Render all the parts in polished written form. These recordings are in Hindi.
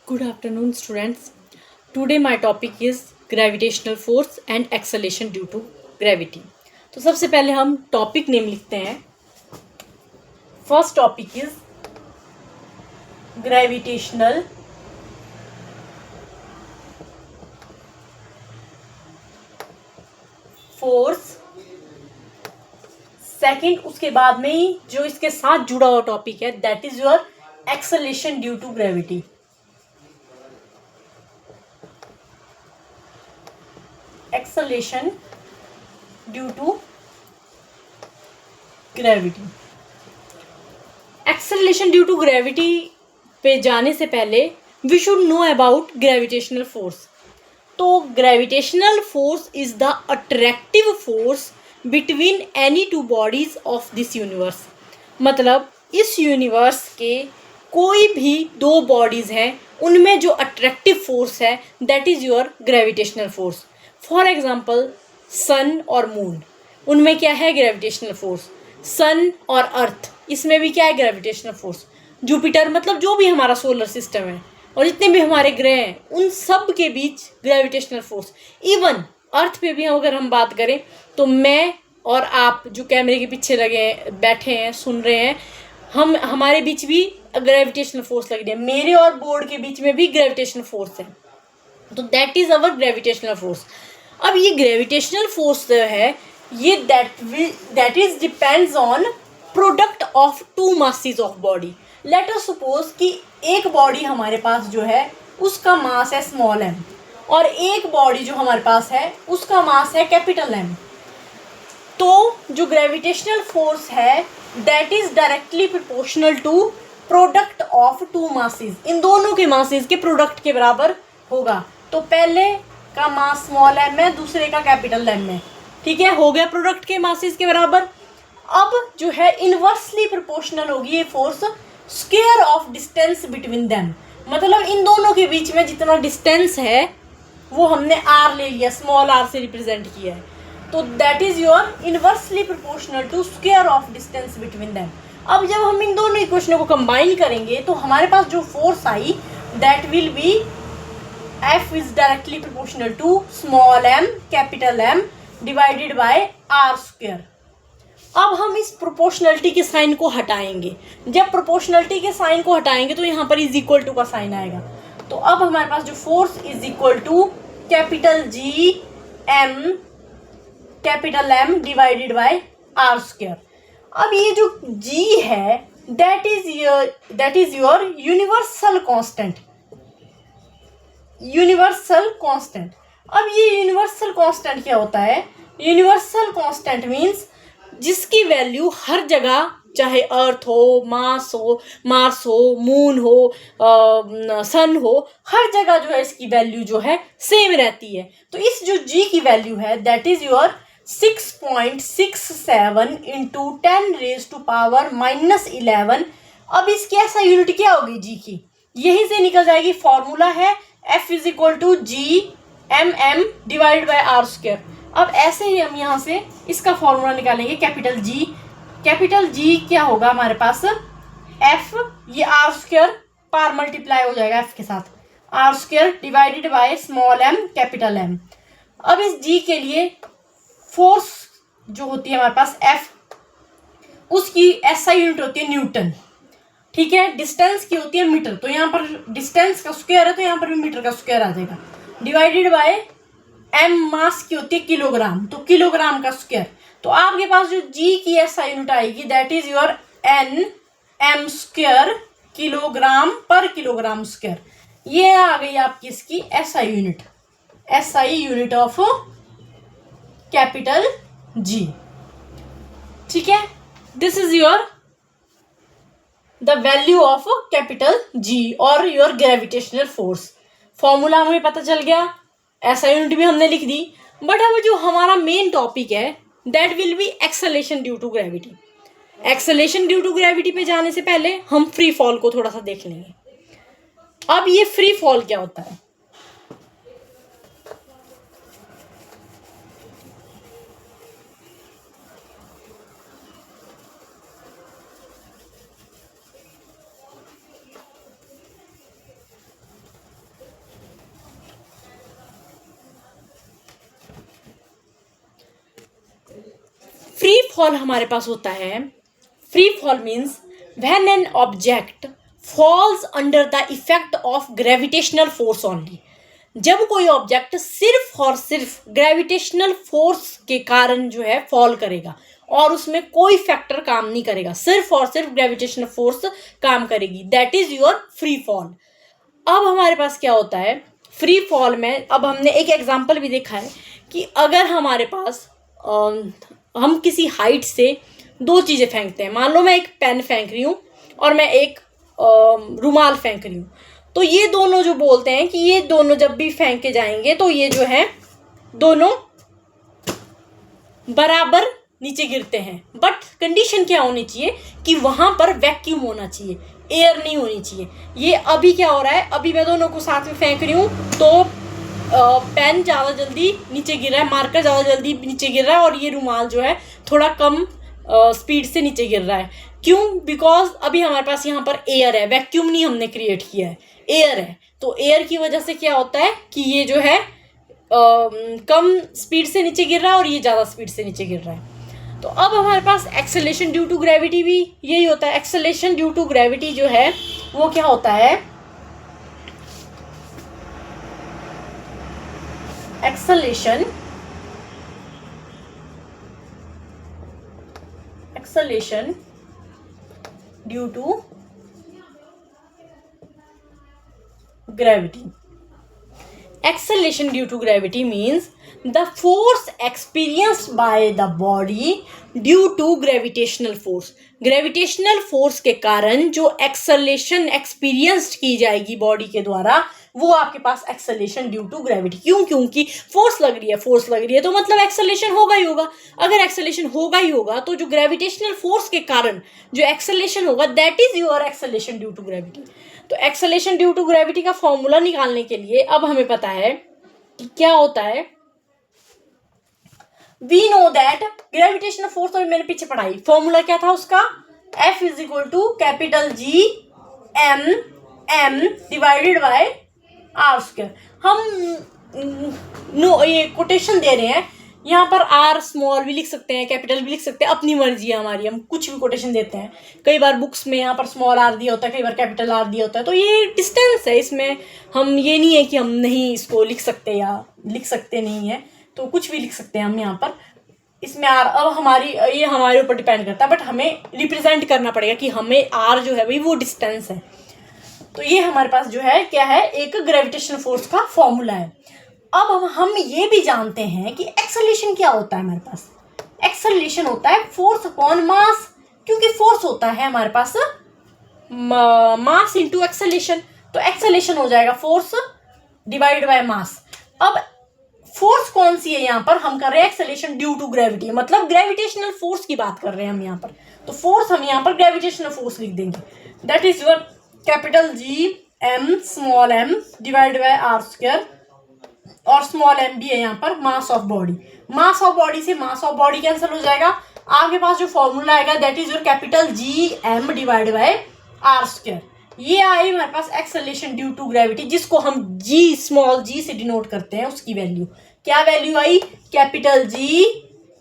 Good afternoon, students. Today my topic is gravitational force and acceleration due to gravity. तो सबसे पहले हम टॉपिक नेम लिखते हैं. First topic is gravitational force. Second, उसके बाद में ही जो इसके साथ जुड़ा हुआ टॉपिक है that is your acceleration due to gravity. Acceleration due to gravity. Acceleration due to gravity पे जाने से पहले we should know about gravitational force. तो gravitational force is the attractive force between any two bodies of this universe. मतलब इस यूनिवर्स के कोई भी दो बॉडीज हैं उनमें जो अट्रैक्टिव फोर्स है that is your gravitational force. For example sun और मून, उनमें क्या है ग्रेविटेशनल फोर्स. सन और अर्थ, इसमें भी क्या है ग्रेविटेशनल फोर्स. जुपिटर, मतलब जो भी हमारा सोलर सिस्टम है और जितने भी हमारे ग्रह हैं उन सब के बीच ग्रेविटेशनल फोर्स. इवन अर्थ पे भी अगर हम बात करें तो मैं और आप जो कैमरे के पीछे लगे हैं, बैठे हैं, सुन रहे हैं, हमारे बीच भी ग्रेविटेशनल फोर्स लग रही है. मेरे और बोर्ड के बीच में भी ग्रेविटेशनल फोर्स है. तो that is our gravitational force. अब ये ग्रेविटेशनल फोर्स है ये that is depends on product of two masses of body. Let us suppose कि एक बॉडी हमारे पास जो है उसका मास है स्मॉल m और एक बॉडी जो हमारे पास है उसका मास है कैपिटल M. तो जो ग्रेविटेशनल फोर्स है that is directly proportional to product of two masses. इन दोनों के मासेस के प्रोडक्ट के बराबर होगा. तो पहले का मास स्मॉल m है, दूसरे का कैपिटल M है. ठीक है, हो गया प्रोडक्ट के मासेस के बराबर. अब जो है इनवर्सली प्रोपोर्शनल होगी ये force square of distance between them. मतलब इन दोनों के बीच में जितना डिस्टेंस है वो हमने r ले लिया, स्मॉल r से रिप्रेजेंट किया है. तो that is your inversely proportional to square of distance between them. अब जब हम इन दोनों इक्वेशनों को कंबाइन करेंगे तो हमारे पास जो force I that will B F is directly proportional to small m capital M divided by r square. अब हम इस प्रोपोर्शनलिटी के साइन को हटाएंगे. जब प्रोपोर्शनलिटी के साइन को हटाएंगे तो यहाँ पर इज इक्वल टू का साइन आएगा. तो अब हमारे पास जो force is equal to capital G M capital M divided by r square. अब ये जो G है that is your universal constant. Universal constant. अब ये यूनिवर्सल कांस्टेंट क्या होता है? यूनिवर्सल कांस्टेंट मींस जिसकी वैल्यू हर जगह, चाहे अर्थ हो, मार्स हो, मून हो, सन हो, हर जगह जो है इसकी वैल्यू जो है सेम रहती है. तो इस जो जी की वैल्यू है दैट इज योर 6.67 इंटू 10⁻⁻11. अब इसकी ऐसा यूनिट क्या होगी जी की, यहीं से निकल जाएगी. फॉर्मूला है F is equal to G M M divide by R square. अब ऐसे ही हम यहाँ से इसका फॉर्मूला निकालेंगे. कैपिटल जी क्या होगा हमारे पास F, ये आर स्क्वायर पार मल्टीप्लाई हो जाएगा F के साथ, R square divided by small m capital M. अब इस G के लिए फोर्स जो होती है हमारे पास F, उसकी SI यूनिट होती है न्यूटन. ठीक है, डिस्टेंस की होती है मीटर. तो यहाँ पर डिस्टेंस का स्क्वायर है तो यहाँ पर भी मीटर का स्क्वायर आ जाएगा. डिवाइडेड बाय m मास की होती है किलोग्राम, तो किलोग्राम का स्क्वायर. तो आपके पास जो g की ऐसा यूनिट आएगी that is your n m square kilogram पर किलोग्राम स्क्वायर. ये आ गई आपकी इसकी SI unit, SI unit of capital G. ठीक है, this is your the value of capital G और योर ग्रेविटेशनल फोर्स. फॉर्मूला हमें पता चल गया, ऐसा यूनिट भी हमने लिख दी. बट अब जो हमारा मेन टॉपिक है that will be acceleration due to gravity. Acceleration due to gravity पे जाने से पहले हम फ्री फॉल को थोड़ा सा देख लेंगे. अब ये फ्री फॉल क्या होता है? फॉल हमारे पास होता है, free fall means when an object falls under the effect of gravitational force only. जब कोई ऑब्जेक्ट सिर्फ और सिर्फ ग्रेविटेशनल फोर्स के कारण जो है फॉल करेगा और उसमें कोई फैक्टर काम नहीं करेगा, सिर्फ और सिर्फ ग्रेविटेशनल फोर्स काम करेगी, that is your free fall. अब हमारे पास क्या होता है फ्री फॉल में, अब हमने एक एग्जांपल भी देखा है कि अगर हमारे पास हम किसी हाइट से दो चीज़ें फेंकते हैं, मान लो मैं एक पेन फेंक रही हूँ और मैं एक रुमाल फेंक रही हूँ, तो ये दोनों जो बोलते हैं कि ये दोनों जब भी फेंके जाएंगे तो ये जो है दोनों बराबर नीचे गिरते हैं, बट कंडीशन क्या होनी चाहिए कि वहां पर वैक्यूम होना चाहिए, एयर नहीं होनी चाहिए। ये अभी क्या हो रहा है, अभी मैं दोनों को साथ में फेंक रही हूँ तो पेन ज़्यादा जल्दी नीचे गिर रहा है, मार्कर ज़्यादा जल्दी नीचे गिर रहा है और ये रुमाल जो है थोड़ा कम स्पीड से नीचे गिर रहा है। क्यों? बिकॉज अभी हमारे पास यहाँ पर एयर है, वैक्यूम नहीं हमने क्रिएट किया है, एयर है। तो एयर की वजह से क्या होता है कि ये जो है कम स्पीड से नीचे गिर रहा है और ये ज़्यादा स्पीड से नीचे गिर रहा है। तो अब हमारे पास एक्सेलेरेशन ड्यू टू ग्रेविटी भी यही होता है। एक्सेलेरेशन ड्यू टू ग्रेविटी जो है वो क्या होता है, acceleration due to gravity. Acceleration due to gravity means the force experienced by the body due to gravitational force। Gravitational force के कारण जो acceleration experienced की जाएगी बॉडी के द्वारा वो आपके पास acceleration due to gravity। क्यों? क्योंकि फोर्स लग रही है तो मतलब acceleration होगा ही होगा। अगर acceleration होगा ही होगा तो जो gravitational force के कारण जो acceleration होगा that is your acceleration due to gravity। तो एक्सेलेरेशन ड्यू टू ग्रेविटी का फॉर्मूला निकालने के लिए अब हमें पता है कि क्या होता है। We know that gravitational force, और मैंने पीछे पढ़ाई, फॉर्मूला क्या था उसका, F is equal to capital G M divided by R square. हम ये कोटेशन दे रहे हैं, यहाँ पर आर स्मॉल भी लिख सकते हैं, कैपिटल भी लिख सकते हैं, अपनी मर्जी है हमारी, हम कुछ भी कोटेशन देते हैं। कई बार बुक्स में यहाँ पर स्मॉल आर दिया होता है, कई बार कैपिटल आर दिया होता है, तो ये डिस्टेंस है, इसमें हम ये नहीं है कि हम नहीं इसको लिख सकते या लिख सकते नहीं है, तो कुछ भी लिख सकते हैं हम यहाँ पर। इसमें आर अब ये हमारे ऊपर डिपेंड करता है, बट हमें रिप्रेजेंट करना पड़ेगा कि हमें आर जो है भाई वो डिस्टेंस है। तो ये हमारे पास जो है क्या है, एक ग्रेविटेशनल फोर्स का फॉर्मूला है। अब हम ये भी जानते हैं कि एक्सेलरेशन क्या होता है हमारे पास। एक्सेलरेशन होता है फोर्स अपॉन मास, क्योंकि फोर्स होता है हमारे पास मास इनटू एक्सेलरेशन, तो एक्सेलरेशन हो जाएगा फोर्स डिवाइड बाय मास। अब फोर्स कौन सी है, यहाँ पर हम कर रहे हैं एक्सेलरेशन ड्यू टू ग्रेविटी, मतलब ग्रेविटेशनल फोर्स की बात कर रहे हैं हम यहाँ पर। तो फोर्स हम यहाँ पर ग्रेविटेशनल फोर्स लिख देंगे, that is your capital G M small m divide by R square, और स्मॉल m भी है यहाँ पर mass of body. Mass of body से मास ऑफ बॉडी कैंसिल हो जाएगा, आपके पास जो फॉर्मूला आएगा that is your capital G M divide by R square. ये आई हमारे पास एक्सेलरेशन ड्यू टू ग्रेविटी, जिसको हम G स्मॉल g से डिनोट करते हैं। उसकी वैल्यू क्या वैल्यू आई, capital G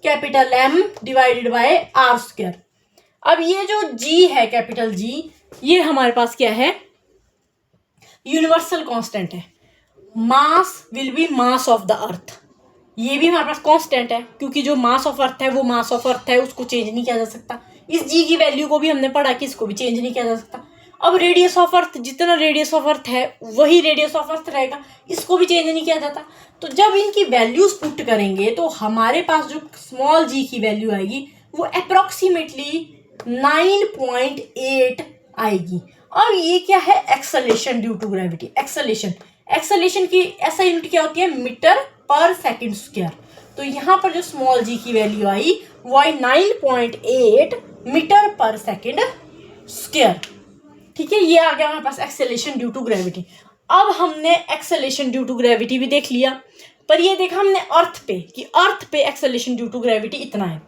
capital M divided by R square. अब ये जो G है कैपिटल G, ये हमारे पास क्या है, यूनिवर्सल कांस्टेंट है। Mass will be mass of the earth, ये भी हमारे पास कांस्टेंट है, क्योंकि जो मास ऑफ अर्थ है वो मास ऑफ अर्थ है, उसको चेंज नहीं किया जा सकता। इस G की वैल्यू को भी हमने पढ़ा कि इसको भी चेंज नहीं किया जा सकता। अब रेडियस ऑफ अर्थ, जितना रेडियस ऑफ अर्थ है वही रेडियस ऑफ अर्थ रहेगा, इसको भी चेंज नहीं किया जाता। तो जब इनकी वैल्यूज पुट करेंगे तो हमारे पास जो स्मॉल g की वैल्यू आएगी वो अप्रोक्सीमेटली 9.8 आएगी। और ये क्या है, acceleration due to gravity. Acceleration की ऐसा यूनिट क्या होती है, मीटर पर सेकंड स्क्वायर। तो यहाँ पर जो स्मॉल g की वैल्यू आई वो आई 9.8 मीटर पर सेकंड स्क्वायर। ठीक है, ये आ गया हमारे पास एक्सेलरेशन ड्यू टू ग्रेविटी। अब हमने एक्सेलरेशन ड्यू टू ग्रेविटी भी देख लिया, पर ये देखा हमने अर्थ पे कि अर्थ पे एक्सेलरेशन ड्यू टू ग्रेविटी इतना है।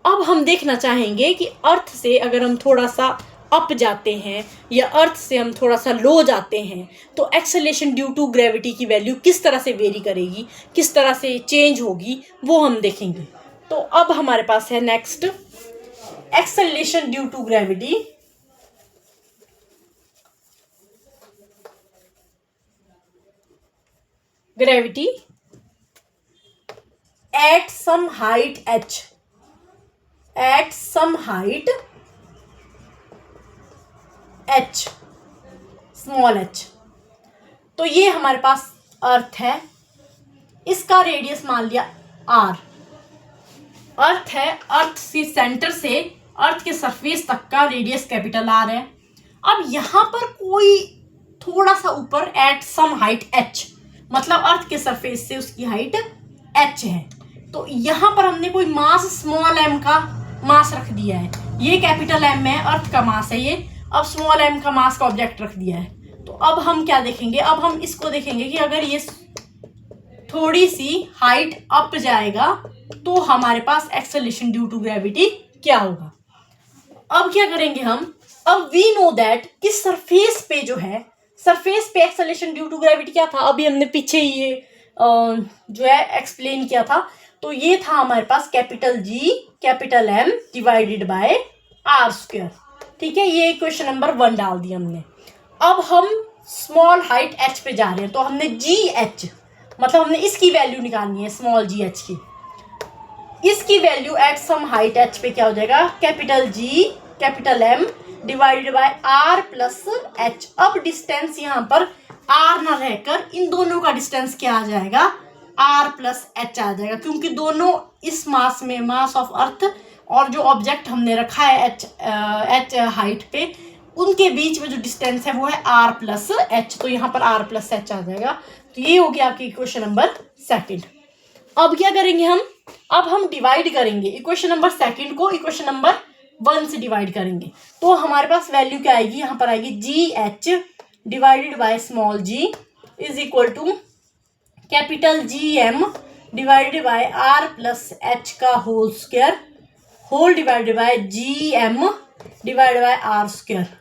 अब हम देखना चाहेंगे कि अर्थ से अगर हम थोड़ा सा अप जाते हैं या अर्थ से हम थोड़ा सा लो जाते हैं तो एक्सेलरेशन ड्यू टू ग्रेविटी की वैल्यू किस तरह से वेरी करेगी, किस तरह से चेंज होगी, वो हम देखेंगे। तो अब हमारे पास है next acceleration due to gravity. Gravity at some height h, at some height h, small h। तो ये हमारे पास अर्थ है, इसका रेडियस मान लिया r। अर्थ है, अर्थ के सेंटर से अर्थ के सरफेस तक का रेडियस कैपिटल R है। अब यहाँ पर कोई थोड़ा सा ऊपर एट सम हाइट h, मतलब अर्थ के सरफेस से उसकी हाइट h है। तो यहाँ पर हमने कोई मास स्मॉल m का मास रख दिया है। ये कैपिटल M है, अर्थ का मास है ये। अब स्मॉल m का मास का ऑब्जेक्ट रख दिया है। तो अब हम क्या देखेंगे, अब हम इसको देखेंगे कि अगर ये थोड़ी सी हाइट अप जाएगा तो हमारे पास एक्सेलरेशन ड्यू टू ग्रेविटी क्या होगा। अब क्या करेंगे हम, अब वी नो दैट कि सरफेस पे जो है, सरफेस पे एक्सेलरेशन ड्यू टू ग्रेविटी क्या था, अभी हमने पीछे ये जो है एक्सप्लेन किया था। तो ये था हमारे पास capital G capital M divided by R square. ठीक है, ये क्वेश्चन नंबर 1 डाल दिया हमने। अब हम स्मॉल हाइट h पे जा रहे हैं, तो हमने GH मतलब हमने इसकी वैल्यू निकालनी है, स्मॉल GH की। इसकी value at some height h पे क्या हो जाएगा, capital G capital M divided by R plus h। अब डिस्टेंस यहाँ पर R ना रहकर इन दोनों का डिस्टेंस क्या आ जाएगा, R प्लस h आ जाएगा, क्योंकि दोनों इस मास में, मास ऑफ अर्थ और जो ऑब्जेक्ट हमने रखा है h हाइट पे, उनके बीच में जो डिस्टेंस है वो है R प्लस h। तो यहाँ पर R प्लस h आ जाएगा। तो ये हो गया आपकी इक्वेशन नंबर 2। अब क्या करेंगे हम, अब हम डिवाइड करेंगे इक्वेशन नंबर 2 को इक्वेशन नंबर 1 से डिवाइड करेंगे। तो हमारे पास वैल्यू क्या आएगी, यहाँ पर आएगी GH divided by small g is equal to capital GM divided by R plus h का whole square, whole divided by GM divided by R square.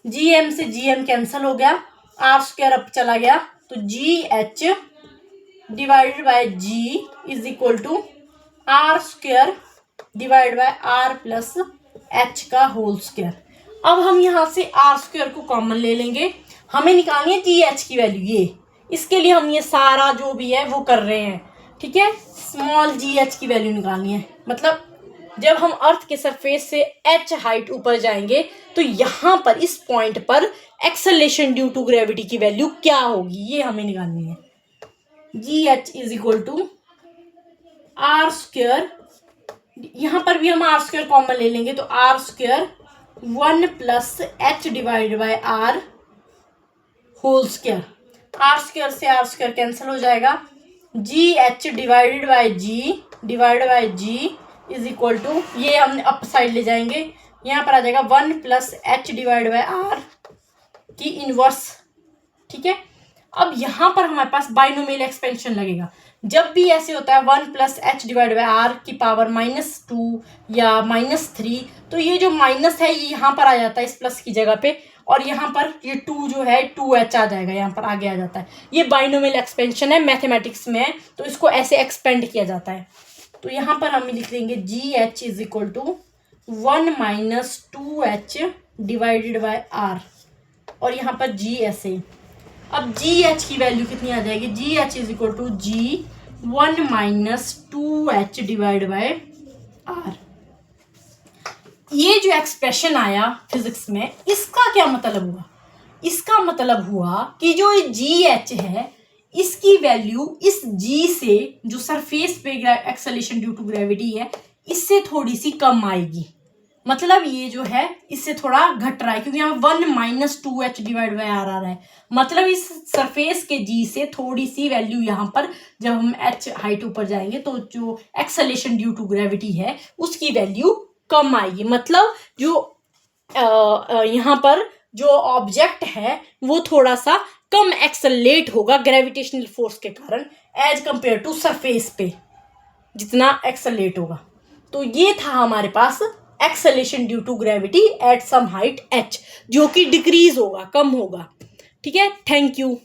GM से GM कैंसिल हो गया, R स्क्वायर अब चला गया, तो GH divided by G is equal to R square divide by R plus H का होल स्क्वायर। अब हम यहाँ से R स्क्वायर को कॉमन ले लेंगे, हमें निकालनी है GH की वैल्यू। ये इसके लिए हम ये सारा जो भी है वो कर रहे हैं। ठीक है, स्मॉल GH की वैल्यू निकालनी है, मतलब जब हम अर्थ के सरफेस से h हाइट ऊपर जाएंगे तो यहाँ पर इस पॉइंट पर एक्सेलरेशन ड्यू टू ग्रेविटी की वैल्यू क्या होगी, ये हमें निकालनी है। GH is equal to R square, यहाँ पर भी हम R स्क्वायर कॉमन ले लेंगे, तो R square 1 plus h divide by R whole square. R square से R स्क्वायर कैंसिल हो जाएगा, GH divided by G is equal to, ये हमने अप साइड ले जाएंगे, यहाँ पर आ जाएगा 1 plus h divide by R की इनवर्स। ठीक है, अब यहाँ पर हमारे पास बाइनोमियल एक्सपेंशन लगेगा। जब भी ऐसे होता है 1 plus h divide by R की पावर -2 या -3, तो ये जो माइनस है ये यहाँ पर आ जाता है इस प्लस की जगह पे, और यहाँ पर ये 2 जो है 2h आ जाएगा, यहाँ पर आगे आ जाता है। ये बाइनोमियल एक्सपेंशन है, मैथमेटिक्स में है, तो इसको ऐसे एक्सपेंड किया जाता है। तो यहाँ पर हम लिख देंगे GH is equal to 1 minus 2h divided by R, और यहाँ पर G ऐसे। अब GH की वैल्यू कितनी आ जाएगी, GH is equal to G 1 minus 2h divide by R। ये जो एक्सप्रेशन आया फिजिक्स में, इसका क्या मतलब हुआ, इसका मतलब हुआ कि जो GH है इसकी वैल्यू इस G से, जो सरफेस पे एक्सेलरेशन ड्यू टू ग्रेविटी है, इससे थोड़ी सी कम आएगी। मतलब ये जो है इससे थोड़ा घट रहा है, क्योंकि यहाँ 1 minus 2h divide by R आ रहा है। मतलब इस सरफेस के G से थोड़ी सी वैल्यू यहाँ पर, जब हम h हाइट ऊपर जाएंगे तो जो एक्सेलरेशन ड्यू टू ग्रेविटी है उसकी वैल्यू कम आएगी। मतलब जो यहाँ पर जो ऑब्जेक्ट है वो थोड़ा सा कम एक्सेलरेट होगा ग्रेविटेशनल फोर्स के कारण, एज कंपेयर टू सरफेस पे जितना एक्सेलरेट होगा। तो ये था हमारे पास acceleration due to gravity at some height h, जो कि डिक्रीज होगा, कम होगा। ठीक है, थैंक यू।